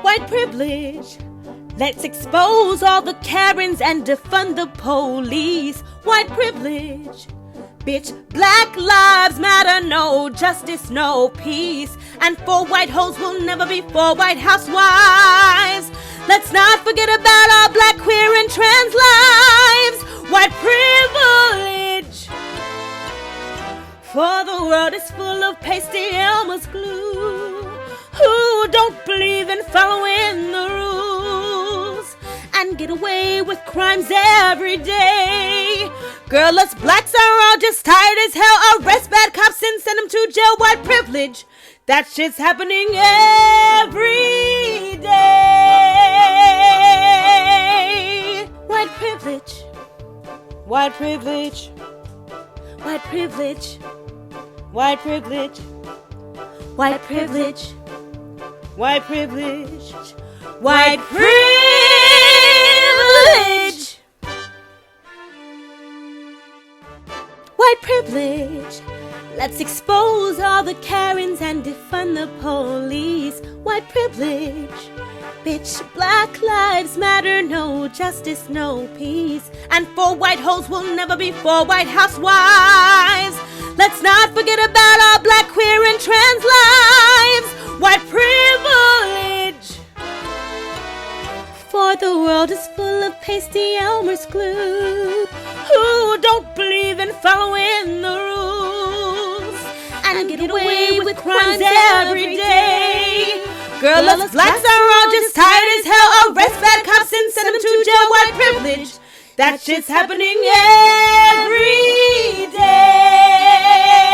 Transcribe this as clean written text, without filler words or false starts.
white privilege. Let's expose all the Karens and defund the police. White privilege. Bitch, black lives matter, no justice, no peace. And 4 white hoes will never be 4 white housewives. Let's not forget about our black, queer, and trans lives. White privilege. For the world is full of pasty Elmer's glue who don't believe in following the rules and get away with crimes every day. Girl, us blacks are all just tired as hell. Arrest bad cops and send them to jail. White privilege. That shit's happening every day. White privilege. White privilege. White privilege. White privilege. White privilege. White privilege. White privilege. White privilege. Let's expose all the Karens and defund the police. White privilege. Bitch, black lives matter, no justice, no peace. And 4 white hoes will never be 4 white housewives. Let's not forget about our black, queer, and trans lives. White privilege. For the world is full of pasty Elmer's glue who don't believe in following the rules and get away with crimes every day. Girl, us blacks are all just tired as hell. Arrest bad cops and send them to jail. White privilege. That shit's happening every day.